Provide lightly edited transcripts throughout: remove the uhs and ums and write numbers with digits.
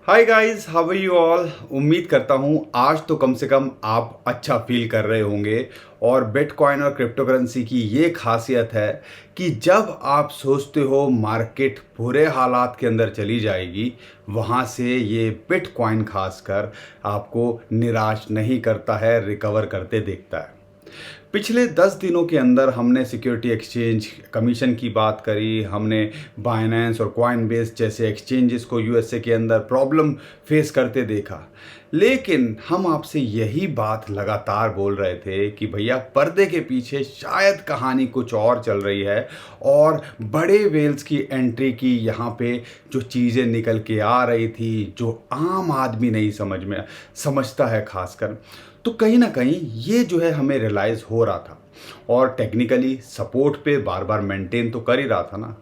Hi guys, how are you all. उम्मीद करता हूँ आज तो कम से कम आप अच्छा फील कर रहे होंगे। और बिटकॉइन और क्रिप्टो करेंसी की ये खासियत है कि जब आप सोचते हो मार्केट बुरे हालात के अंदर चली जाएगी, वहाँ से ये बिटकॉइन खासकर आपको निराश नहीं करता है, रिकवर करते देखता है। पिछले 10 दिनों के अंदर हमने सिक्योरिटी एक्सचेंज कमीशन की बात करी, हमने बाइनेंस और कॉइनबेस जैसे एक्सचेंजेस को यूएसए के अंदर प्रॉब्लम फेस करते देखा। लेकिन हम आपसे यही बात लगातार बोल रहे थे कि भैया पर्दे के पीछे शायद कहानी कुछ और चल रही है और बड़े वेल्स की एंट्री की यहाँ पे जो चीज़ें निकल के आ रही थी, जो आम आदमी नहीं समझता है खासकर, तो कहीं ना कहीं ये जो है हमें रियलाइज़ हो रहा था। और टेक्निकली सपोर्ट पे बार बार मेंटेन तो कर ही रहा था ना।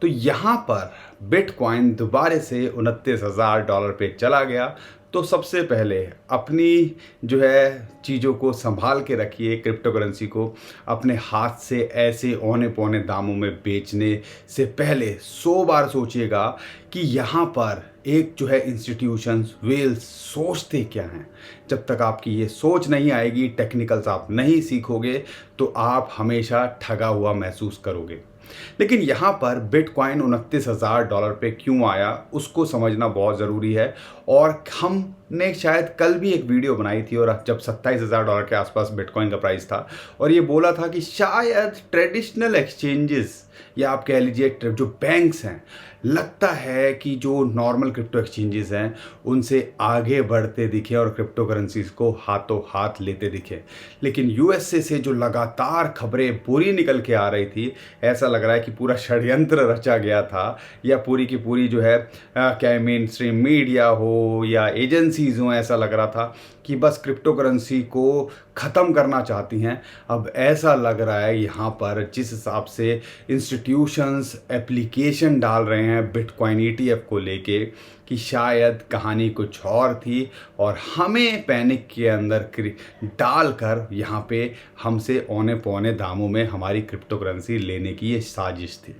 तो यहाँ पर बिटकॉइन दोबारा से $29,000 पे चला गया। तो सबसे पहले अपनी जो है चीज़ों को संभाल के रखिए। क्रिप्टो करेंसी को अपने हाथ से ऐसे औने पौने दामों में बेचने से पहले 100 बार सोचिएगा कि यहाँ पर एक जो है इंस्टीट्यूशंस वेल्स सोचते क्या हैं। जब तक आपकी ये सोच नहीं आएगी, टेक्निकल्स आप नहीं सीखोगे, तो आप हमेशा ठगा हुआ महसूस करोगे। लेकिन यहाँ पर बिटकॉइन $29,000 पे क्यों आया, उसको समझना बहुत ज़रूरी है। और हमने शायद कल भी एक वीडियो बनाई थी, और जब $27,000 के आसपास बिटकॉइन का प्राइस था, और ये बोला था कि शायद ट्रेडिशनल एक्सचेंजेस या आप कह लीजिए जो बैंक्स हैं, लगता है कि जो नॉर्मल क्रिप्टो एक्सचेंजेस हैं उनसे आगे बढ़ते दिखे और क्रिप्टो करेंसीज को हाथों हाथ लेते दिखे। लेकिन यूएसए से जो लगातार खबरें बुरी निकल के आ रही थी, ऐसा लग रहा है कि पूरा षड्यंत्र रचा गया था, या पूरी की पूरी जो है क्या मेन स्ट्रीम मीडिया हो या एजेंसीज हो, ऐसा लग रहा था कि बस क्रिप्टो करेंसी को ख़त्म करना चाहती हैं। अब ऐसा लग रहा है यहाँ पर जिस हिसाब से इंस्टीट्यूशंस एप्लीकेशन डाल रहे हैं बिटकॉइन ईटीएफ को लेके, कि शायद कहानी कुछ और थी और हमें पैनिक के अंदर डालकर यहाँ पे हमसे औने पौने दामों में हमारी क्रिप्टो करेंसी लेने की ये साजिश थी।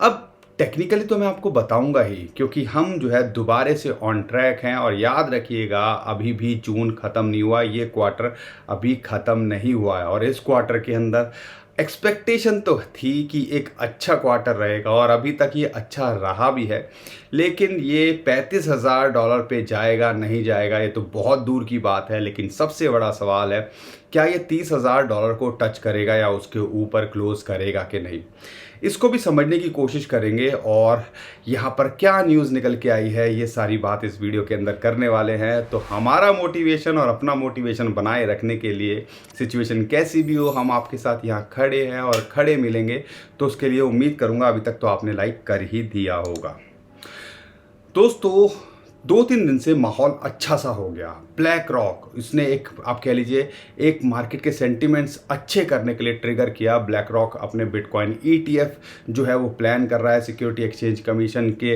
अब टेक्निकली तो मैं आपको बताऊंगा ही, क्योंकि हम जो है दोबारे से ऑन ट्रैक हैं। और याद रखिएगा, अभी भी जून ख़त्म नहीं हुआ, ये क्वार्टर अभी ख़त्म नहीं हुआ है। और इस क्वार्टर के अंदर एक्सपेक्टेशन तो थी कि एक अच्छा क्वार्टर रहेगा, और अभी तक ये अच्छा रहा भी है। लेकिन ये $35,000 पे जाएगा नहीं जाएगा, ये तो बहुत दूर की बात है। लेकिन सबसे बड़ा सवाल है, क्या ये $30,000 को टच करेगा या उसके ऊपर क्लोज करेगा कि नहीं। इसको भी समझने की कोशिश करेंगे, और यहाँ पर क्या न्यूज़ निकल के आई है, ये सारी बात इस वीडियो के अंदर करने वाले हैं। तो हमारा मोटिवेशन और अपना मोटिवेशन बनाए रखने के लिए, सिचुएशन कैसी भी हो, हम आपके साथ यहाँ खड़े हैं और खड़े मिलेंगे। तो उसके लिए उम्मीद करूँगा अभी तक तो आपने लाइक कर ही दिया होगा। दोस्तों, 2-3 दिन से माहौल अच्छा सा हो गया। ब्लैक रॉक इसने एक आप कह लीजिए एक मार्केट के सेंटिमेंट्स अच्छे करने के लिए ट्रिगर किया। ब्लैक रॉक अपने बिटकॉइन ईटीएफ जो है वो प्लान कर रहा है। सिक्योरिटी एक्सचेंज कमीशन के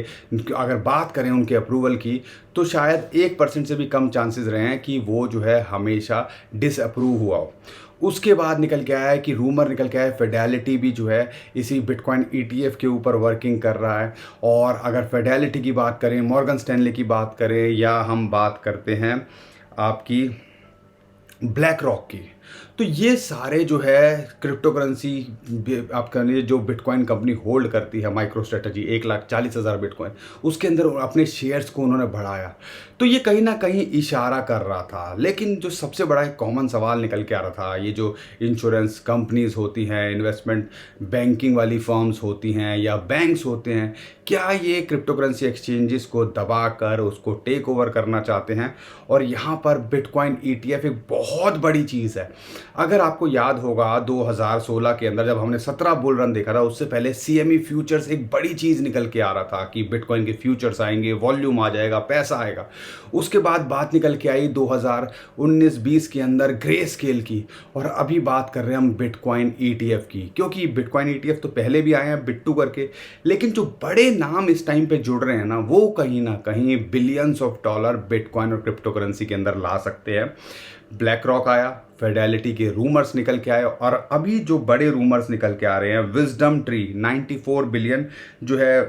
अगर बात करें उनके अप्रूवल की, तो शायद 1% से भी कम चांसेस रहे हैं कि वो जो है हमेशा डिसअप्रूव हुआ हो। उसके बाद निकल के आया है कि रूमर निकल के आया है फिडेलिटी भी जो है इसी बिटकॉइन ईटीएफ के ऊपर वर्किंग कर रहा है। और अगर फिडेलिटी की बात करें, मॉर्गन स्टैनली की बात करें, या हम बात करते हैं आपकी ब्लैक रॉक की, तो ये सारे जो है क्रिप्टो करेंसी आप कह लीजिए जो बिटकॉइन कंपनी होल्ड करती है, माइक्रो स्ट्रेटजी 1,40,000 बिटकॉइन, उसके अंदर अपने शेयर्स को उन्होंने बढ़ाया। तो ये कहीं ना कहीं इशारा कर रहा था। लेकिन जो सबसे बड़ा एक कॉमन सवाल निकल के आ रहा था, ये जो इंश्योरेंस कंपनीज होती हैं, इन्वेस्टमेंट बैंकिंग वाली फर्म्स होती हैं, या बैंक्स होते हैं, क्या ये क्रिप्टो करेंसी एक्सचेंजेस को दबाकर उसको टेक ओवर करना चाहते हैं। और यहाँ पर बिटकॉइन ईटीएफ एक बहुत बड़ी चीज़ है। अगर आपको याद होगा 2016 के अंदर जब हमने 17 बुल रन देखा था, उससे पहले सीएमई फ्यूचर्स एक बड़ी चीज़ निकल के आ रहा था कि बिटकॉइन के फ्यूचर्स आएंगे, वॉल्यूम आ जाएगा, पैसा आएगा। उसके बाद बात निकल के आई 2019-20 के अंदर ग्रे स्केल की, और अभी बात कर रहे हैं हम बिटकॉइन ईटीएफ की। क्योंकि बिटकॉइन ईटीएफ तो पहले भी आए हैं बिट्टू करके, लेकिन जो बड़े नाम इस टाइम पे जुड़ रहे हैं ना, वो कहीं ना कहीं बिलियंस ऑफ डॉलर बिटकॉइन और क्रिप्टो करेंसी के अंदर ला सकते हैं। ब्लैक रॉक आया, फिडेलिटी के रूमर्स निकल के आए, और अभी जो बड़े रूमर्स निकल के आ रहे हैं, विजडम ट्री 94 बिलियन जो है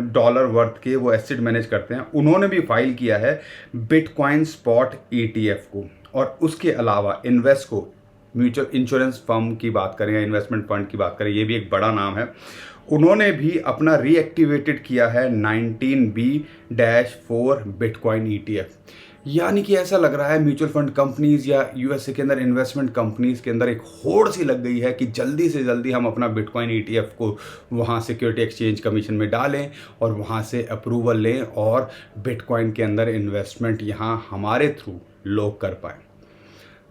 डॉलर वर्थ के वो एसेट मैनेज करते हैं, उन्होंने भी फाइल किया है बिटकॉइन स्पॉट ETF को। और उसके अलावा इन्वेस्को म्यूचुअल इंश्योरेंस फर्म की बात करें या इन्वेस्टमेंट फंड की बात करें, ये भी एक बड़ा नाम है, उन्होंने भी अपना रीएक्टिवेटेड किया है 19B-4 बिटकॉइन ETF। यानी कि ऐसा लग रहा है म्यूचुअल फंड कंपनीज या यूएसए के अंदर इन्वेस्टमेंट कंपनीज के अंदर एक होड़ सी लग गई है कि जल्दी से जल्दी हम अपना बिटकॉइन ETF को वहाँ सिक्योरिटी एक्सचेंज कमीशन में डालें और वहाँ से अप्रूवल लें और बिटकॉइन के अंदर इन्वेस्टमेंट यहाँ हमारे थ्रू लोग कर पाएँ।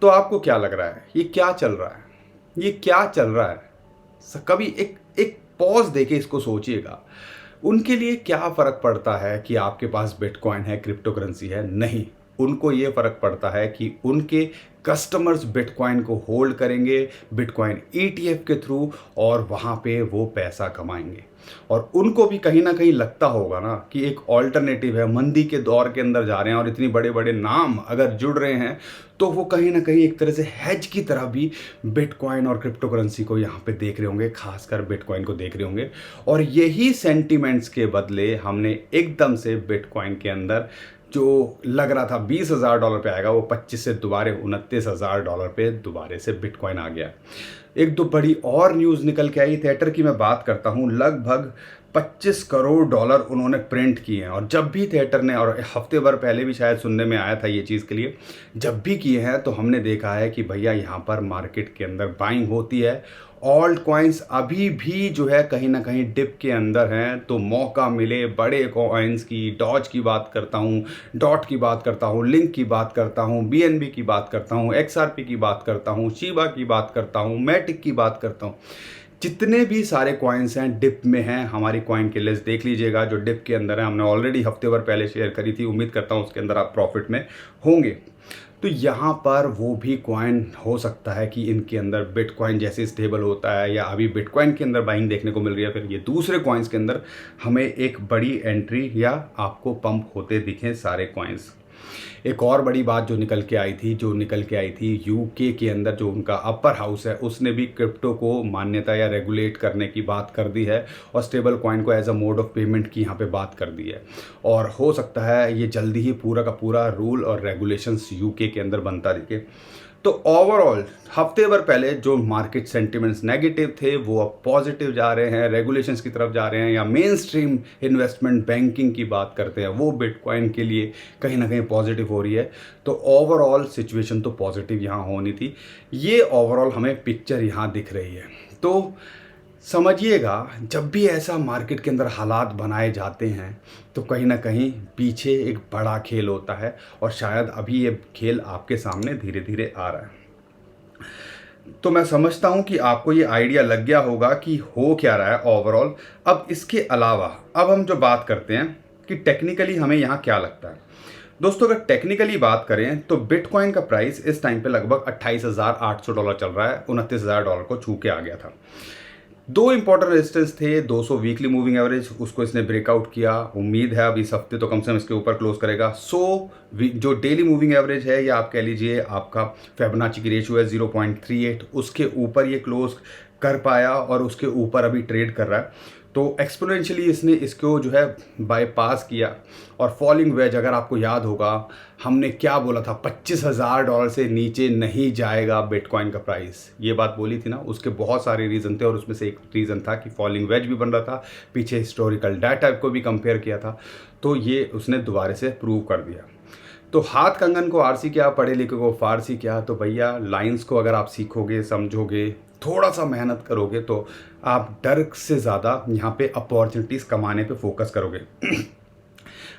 तो आपको क्या लग रहा है, ये क्या चल रहा है, ये क्या चल रहा है? कभी एक पॉज देके इसको सोचिएगा। उनके लिए क्या फ़र्क पड़ता है कि आपके पास बिटकॉइन है, क्रिप्टो करेंसी है? नहीं, उनको ये फ़र्क पड़ता है कि उनके कस्टमर्स बिटकॉइन को होल्ड करेंगे बिटकॉइन ETF के थ्रू और वहाँ पे वो पैसा कमाएंगे। और उनको भी कहीं ना कहीं लगता होगा ना कि एक ऑल्टरनेटिव है, मंदी के दौर के अंदर जा रहे हैं और इतनी बड़े बड़े नाम अगर जुड़ रहे हैं तो वो कहीं ना कहीं एक तरह से हेज की तरह भी बिटकॉइन और क्रिप्टो करेंसी को यहाँ पे देख रहे होंगे, खासकर बिटकॉइन को देख रहे होंगे। और यही सेंटिमेंट्स के बदले हमने एकदम से बिटकॉइन के अंदर जो लग रहा था $20,000 पे आएगा, वो 25 से दोबारे $29,000 पे दोबारे से बिटकॉइन आ गया। एक दो बड़ी और न्यूज़ निकल के आई, थिएटर की मैं बात करता हूँ, लगभग $25 करोड़ उन्होंने प्रिंट किए हैं। और जब भी थिएटर ने, और हफ्ते भर पहले भी शायद सुनने में आया था ये चीज़ के लिए, जब भी किए हैं तो हमने देखा है कि भैया यहाँ पर मार्केट के अंदर बाइंग होती है। ऑल्ट कॉइन्स अभी भी जो है कहीं ना कहीं डिप के अंदर हैं, तो मौका मिले बड़े कॉइन्स की, डॉज की बात करता हूँ, डॉट की बात करता हूँ, लिंक की बात करता हूँ, BNB की बात करता हूँ, XRP की बात करता हूँ, शिबा की बात करता हूँ, मैटिक की बात करता हूँ, जितने भी सारे कॉइन्स हैं डिप में हैं। हमारी कॉइन की लिस्ट देख लीजिएगा जो डिप के अंदर है, हमने ऑलरेडी हफ्ते भर पहले शेयर करी थी, उम्मीद करता हूँ उसके अंदर आप प्रॉफिट में होंगे। तो यहाँ पर वो भी कॉइन हो सकता है कि इनके अंदर बिटकॉइन जैसे स्टेबल होता है या अभी बिटकॉइन के अंदर बाइंग देखने को मिल रही है, फिर ये दूसरे कॉइन्स के अंदर हमें एक बड़ी एंट्री या आपको पंप होते दिखें सारे कॉइन्स। एक और बड़ी बात जो निकल के आई थी यूके के अंदर जो उनका अपर हाउस है उसने भी क्रिप्टो को मान्यता या रेगुलेट करने की बात कर दी है और स्टेबल कॉइन को as a mode of payment की यहाँ पे बात कर दी है। और हो सकता है ये जल्दी ही पूरा का पूरा रूल और रेगुलेशंस यूके के अंदर बनता दिखे। तो ओवरऑल हफ्ते भर पहले जो मार्केट सेंटिमेंट्स नेगेटिव थे वो अब पॉजिटिव जा रहे हैं, रेगुलेशंस की तरफ जा रहे हैं, या मेन स्ट्रीम इन्वेस्टमेंट बैंकिंग की बात करते हैं वो बिटकॉइन के लिए कहीं ना कहीं पॉजिटिव हो रही है। तो ओवरऑल सिचुएशन तो पॉजिटिव यहाँ होनी थी, ये ओवरऑल हमें पिक्चर यहाँ दिख रही है। तो समझिएगा जब भी ऐसा मार्केट के अंदर हालात बनाए जाते हैं तो कहीं ना कहीं पीछे एक बड़ा खेल होता है और शायद अभी ये खेल आपके सामने धीरे धीरे आ रहा है। तो मैं समझता हूँ कि आपको ये आइडिया लग गया होगा कि हो क्या रहा है ओवरऑल। अब इसके अलावा अब हम जो बात करते हैं कि टेक्निकली हमें यहाँ क्या लगता है। दोस्तों अगर टेक्निकली बात करें तो बिटकॉइन का प्राइस इस टाइम पे लगभग $28,800 चल रहा है, $29,000 को छू के आ गया था। दो इंपॉर्टेंट रेजिस्टेंस थे, 200 वीकली मूविंग एवरेज, उसको इसने ब्रेकआउट किया। उम्मीद है अब इस हफ्ते तो कम से कम इसके ऊपर क्लोज करेगा। 100 जो डेली मूविंग एवरेज है या आप कह लीजिए आपका फिबोनाची की रेशियो है 0.38, उसके ऊपर ये क्लोज कर पाया और उसके ऊपर अभी ट्रेड कर रहा है। तो एक्सपोनेंशियली इसने इसको जो है बाईपास किया और फॉलिंग वेज, अगर आपको याद होगा हमने क्या बोला था, $25,000 से नीचे नहीं जाएगा बिटकॉइन का प्राइस, ये बात बोली थी ना। उसके बहुत सारे रीज़न थे और उसमें से एक रीज़न था कि फॉलिंग वेज भी बन रहा था, पीछे हिस्टोरिकल डाटा को भी कंपेयर किया था, तो ये उसने दोबारा से प्रूव कर दिया। तो हाथ कंगन को आरसी क्या, पढ़े लिखे को फारसी क्या। तो भैया लाइंस को अगर आप सीखोगे, समझोगे, थोड़ा सा मेहनत करोगे तो आप डर से ज़्यादा यहाँ पे अपॉर्चुनिटीज़ कमाने पे फोकस करोगे।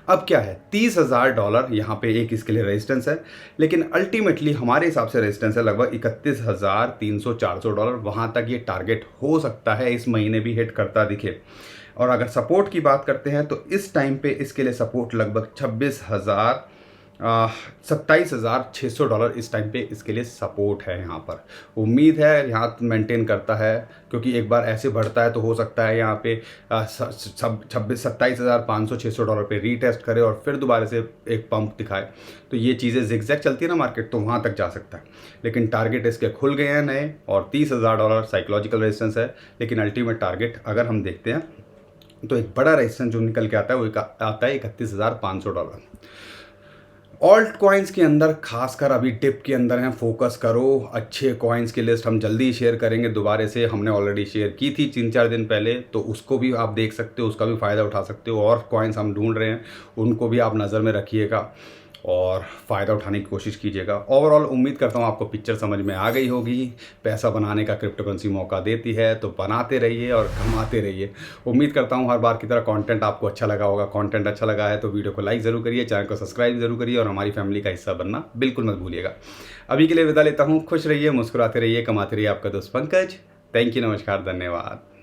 अब क्या है, $30,000 यहाँ पे एक इसके लिए रेजिस्टेंस है, लेकिन अल्टीमेटली हमारे हिसाब से रेजिस्टेंस है लगभग $31,300-400। वहाँ तक ये टारगेट हो सकता है इस महीने भी हिट करता दिखे। और अगर सपोर्ट की बात करते हैं तो इस टाइम पे इसके लिए सपोर्ट लगभग $27,600 इस टाइम पे इसके लिए सपोर्ट है यहाँ पर। उम्मीद है यहाँ मेंटेन करता है, क्योंकि एक बार ऐसे बढ़ता है तो हो सकता है यहाँ पे 27,500-600 पे रीटेस्ट करे और फिर दोबारा से एक पंप दिखाए। तो ये चीज़ें जिगजैग चलती है ना मार्केट, तो वहाँ तक जा सकता है। लेकिन टारगेट इसके खुल गए हैं नए, और $30,000 साइकोलॉजिकल रेजिस्टेंस है। लेकिन अल्टीमेट टारगेट अगर हम देखते हैं तो एक बड़ा रेजिस्टेंस जो निकल के आता है वो आता है $31,500। ऑल्ट कॉइन्स के अंदर खासकर अभी टिप के अंदर हैं, फोकस करो। अच्छे कॉइन्स की लिस्ट हम जल्दी शेयर करेंगे दोबारा से। हमने ऑलरेडी शेयर की थी 3-4 दिन पहले, तो उसको भी आप देख सकते हो, उसका भी फ़ायदा उठा सकते हो। और कॉइन्स हम ढूंढ रहे हैं, उनको भी आप नज़र में रखिएगा और फ़ायदा उठाने की कोशिश कीजिएगा। ओवरऑल उम्मीद करता हूँ आपको पिक्चर समझ में आ गई होगी। पैसा बनाने का क्रिप्टो करेंसी मौका देती है, तो बनाते रहिए और कमाते रहिए। उम्मीद करता हूँ हर बार की तरह कंटेंट आपको अच्छा लगा होगा। कंटेंट अच्छा लगा है तो वीडियो को लाइक ज़रूर करिए, चैनल को सब्सक्राइब ज़रूर करिए और हमारी फैमिली का हिस्सा बनना बिल्कुल मत भूलिएगा। अभी के लिए विदा लेता हूँ। खुश रहिए, मुस्कुराते रहिए, कमाते रहिए। आपका दोस्त पंकज। थैंक यू, नमस्कार, धन्यवाद।